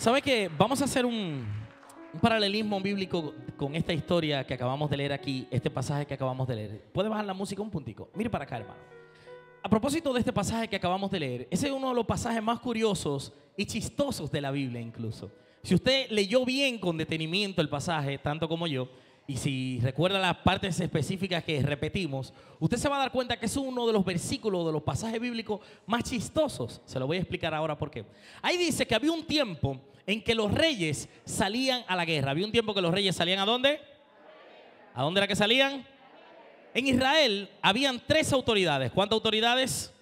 ¿Sabe que vamos a hacer un paralelismo bíblico con esta historia que acabamos de leer aquí, este pasaje que acabamos de leer? ¿Puede bajar la música un puntico? Mire para acá, hermano. A propósito de este pasaje que acabamos de leer, ese es uno de los pasajes más curiosos y chistosos de la Biblia incluso. Si usted leyó bien con detenimiento el pasaje, tanto como yo, y si recuerda las partes específicas que repetimos, usted se va a dar cuenta que es uno de los versículos de los pasajes bíblicos más chistosos. Se lo voy a explicar ahora por qué. Ahí dice que había un tiempo en que los reyes salían a la guerra. Había un tiempo que los reyes salían ¿a dónde? ¿A dónde era que salían? En Israel habían tres autoridades. ¿Cuántas autoridades?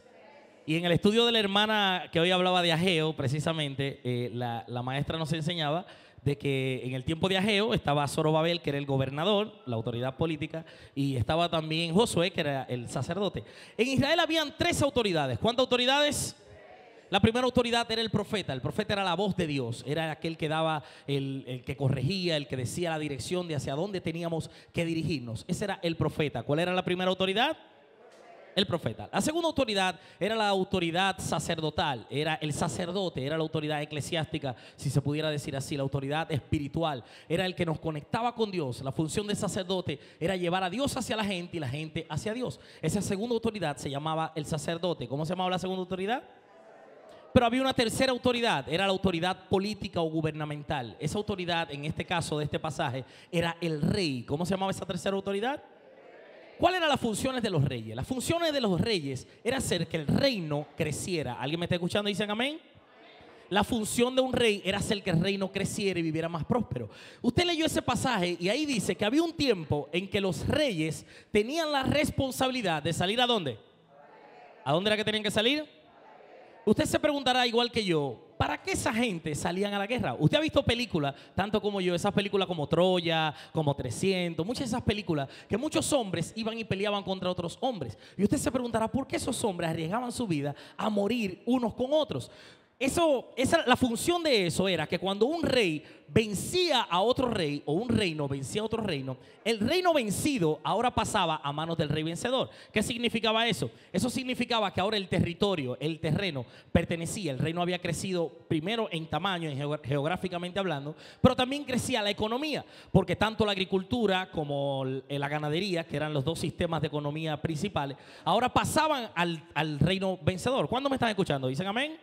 Y en el estudio de la hermana que hoy hablaba de Ageo, precisamente, la maestra nos enseñaba de que en el tiempo de Ageo estaba Zorobabel, que era el gobernador, la autoridad política, y estaba también Josué, que era el sacerdote. En Israel habían tres autoridades. ¿Cuántas autoridades? La primera autoridad era el profeta. El profeta era la voz de Dios, era aquel que daba, el que corregía, el que decía la dirección de hacia dónde teníamos que dirigirnos. Ese era el profeta. ¿Cuál era la primera autoridad? El profeta. La segunda autoridad era la autoridad sacerdotal, era el sacerdote, era la autoridad eclesiástica, si se pudiera decir así, la autoridad espiritual, era el que nos conectaba con Dios. La función del sacerdote era llevar a Dios hacia la gente y la gente hacia Dios. Esa segunda autoridad se llamaba el sacerdote. ¿Cómo se llamaba la segunda autoridad? Pero había una tercera autoridad, era la autoridad política o gubernamental. Esa autoridad, en este caso de este pasaje, era el rey. ¿Cómo se llamaba esa tercera autoridad? ¿Cuáles eran las funciones de los reyes? Las funciones de los reyes era hacer que el reino creciera. ¿Alguien me está escuchando y dicen amén? La función de un rey era hacer que el reino creciera y viviera más próspero. Usted leyó ese pasaje y ahí dice que había un tiempo en que los reyes tenían la responsabilidad de salir ¿a dónde? ¿A dónde era que tenían que salir? Usted se preguntará igual que yo, ¿para qué esa gente salían a la guerra? Usted ha visto películas, tanto como yo, esas películas como Troya, como 300, muchas de esas películas que muchos hombres iban y peleaban contra otros hombres. Y usted se preguntará, ¿por qué esos hombres arriesgaban su vida a morir unos con otros? La función de eso era que cuando un rey vencía a otro rey o un reino vencía a otro reino, el reino vencido ahora pasaba a manos del rey vencedor. ¿Qué significaba eso? Eso significaba que ahora el territorio, el terreno pertenecía, el reino había crecido primero en tamaño, geográficamente hablando, pero también crecía la economía, porque tanto la agricultura como la ganadería, que eran los dos sistemas de economía principales, ahora pasaban al reino vencedor. ¿Cuándo me están escuchando? ¿Dicen amén?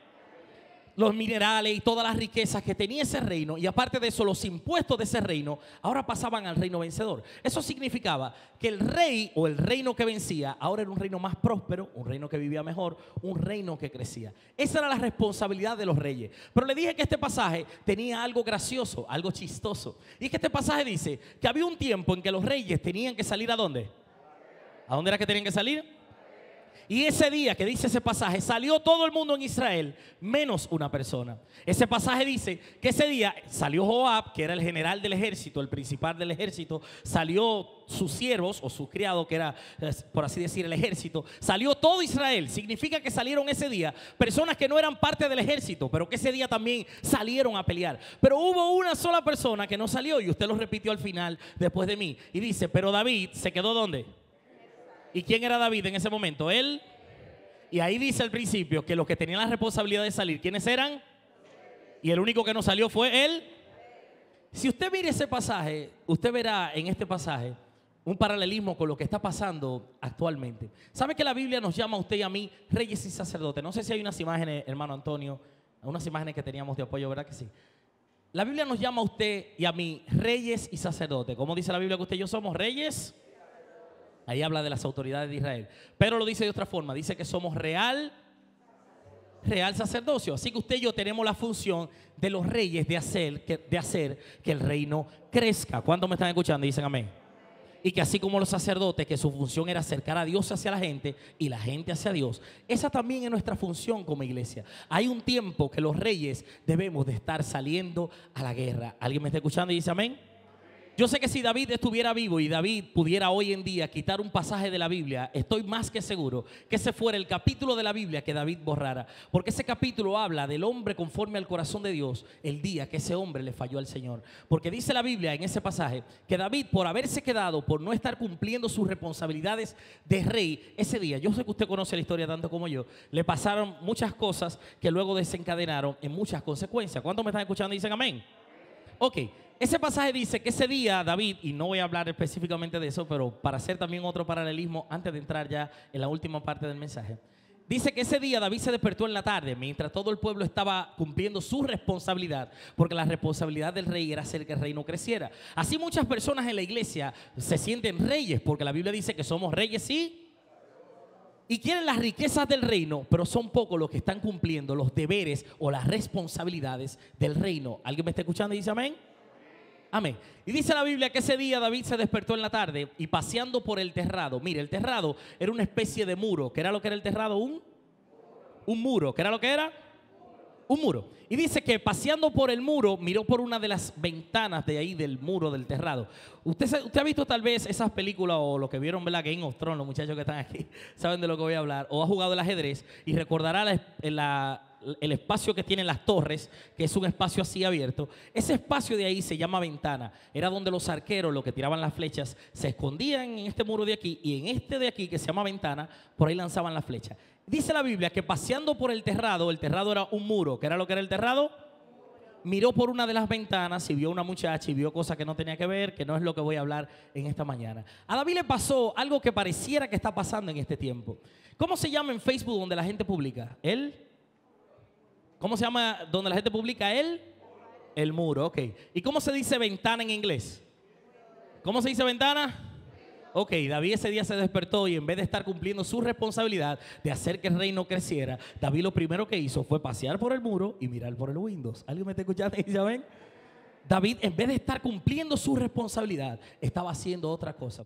Los minerales y todas las riquezas que tenía ese reino, y aparte de eso los impuestos de ese reino ahora pasaban al reino vencedor. Eso significaba que el rey o el reino que vencía ahora era un reino más próspero, un reino que vivía mejor, un reino que crecía. Esa era la responsabilidad de los reyes. Pero le dije que este pasaje tenía algo gracioso, algo chistoso, y es que este pasaje dice que había un tiempo en que los reyes tenían que salir ¿a dónde? ¿A dónde era que tenían que salir? Y ese día que dice ese pasaje, salió todo el mundo en Israel, menos una persona. Ese pasaje dice que ese día salió Joab, que era el general del ejército, el principal del ejército, salió sus siervos o su criado, que era, por así decir, el ejército, salió todo Israel. Significa que salieron ese día personas que no eran parte del ejército, pero que ese día también salieron a pelear. Pero hubo una sola persona que no salió, y usted lo repitió al final después de mí. Y dice, pero David se quedó ¿dónde? ¿Y quién era David en ese momento? Él. Y ahí dice al principio que los que tenían la responsabilidad de salir, ¿quiénes eran? Y el único que no salió fue él. Si usted mira ese pasaje, usted verá en este pasaje un paralelismo con lo que está pasando actualmente. ¿Sabe que la Biblia nos llama a usted y a mí reyes y sacerdotes? No sé si hay unas imágenes, hermano Antonio, unas imágenes que teníamos de apoyo, ¿verdad que sí? La Biblia nos llama a usted y a mí reyes y sacerdotes. ¿Cómo dice la Biblia que usted y yo somos reyes? Ahí habla de las autoridades de Israel. Pero lo dice de otra forma. Dice que somos real sacerdocio. Así que usted y yo tenemos la función de los reyes de hacer que el reino crezca. ¿Cuántos me están escuchando? Dicen amén. Y que así como los sacerdotes, que su función era acercar a Dios hacia la gente y la gente hacia Dios, esa también es nuestra función como iglesia. Hay un tiempo que los reyes debemos de estar saliendo a la guerra. ¿Alguien me está escuchando y dice amén? Yo sé que si David estuviera vivo y David pudiera hoy en día quitar un pasaje de la Biblia, estoy más que seguro que ese fuera el capítulo de la Biblia que David borrara. Porque ese capítulo habla del hombre conforme al corazón de Dios el día que ese hombre le falló al Señor. Porque dice la Biblia en ese pasaje que David, por haberse quedado, por no estar cumpliendo sus responsabilidades de rey, ese día, yo sé que usted conoce la historia tanto como yo, le pasaron muchas cosas que luego desencadenaron en muchas consecuencias. ¿Cuántos me están escuchando y dicen amén? Ok. Ese pasaje dice que ese día David, y no voy a hablar específicamente de eso, pero para hacer también otro paralelismo antes de entrar ya en la última parte del mensaje, dice que ese día David se despertó en la tarde mientras todo el pueblo estaba cumpliendo su responsabilidad, porque la responsabilidad del rey era hacer que el reino creciera. Así muchas personas en la iglesia se sienten reyes, porque la Biblia dice que somos reyes y quieren las riquezas del reino, pero son pocos los que están cumpliendo los deberes o las responsabilidades del reino. ¿Alguien me está escuchando y dice amén? Amén. Y dice la Biblia que ese día David se despertó en la tarde y paseando por el terrado. Mire, el terrado era una especie de muro. ¿Qué era lo que era el terrado? Un muro. ¿Qué era lo que era? Un muro. Y dice que paseando por el muro, miró por una de las ventanas de ahí del muro del terrado. Usted ha visto tal vez esas películas o lo que vieron, ¿verdad? Game of Thrones, los muchachos que están aquí saben de lo que voy a hablar. O ha jugado el ajedrez y recordará el espacio que tienen las torres, que es un espacio así abierto. Ese espacio de ahí se llama ventana. Era donde los arqueros, los que tiraban las flechas, se escondían en este muro de aquí, y en este de aquí que se llama ventana, por ahí lanzaban las flechas. Dice la Biblia que paseando por el terrado era un muro. ¿Qué era lo que era el terrado? Miró por una de las ventanas y vio una muchacha y vio cosas que no tenía que ver, que no es lo que voy a hablar en esta mañana. A David le pasó algo que pareciera que está pasando en este tiempo. ¿Cómo se llama en Facebook donde la gente publica? ¿Cómo se llama donde la gente publica? El muro, ok. ¿Y cómo se dice ventana en inglés? ¿Cómo se dice ventana? Ok, David ese día se despertó y en vez de estar cumpliendo su responsabilidad de hacer que el reino creciera, David lo primero que hizo fue pasear por el muro y mirar por el Windows. ¿Alguien me está escuchando? ¿Ya ven? David, en vez de estar cumpliendo su responsabilidad, estaba haciendo otra cosa.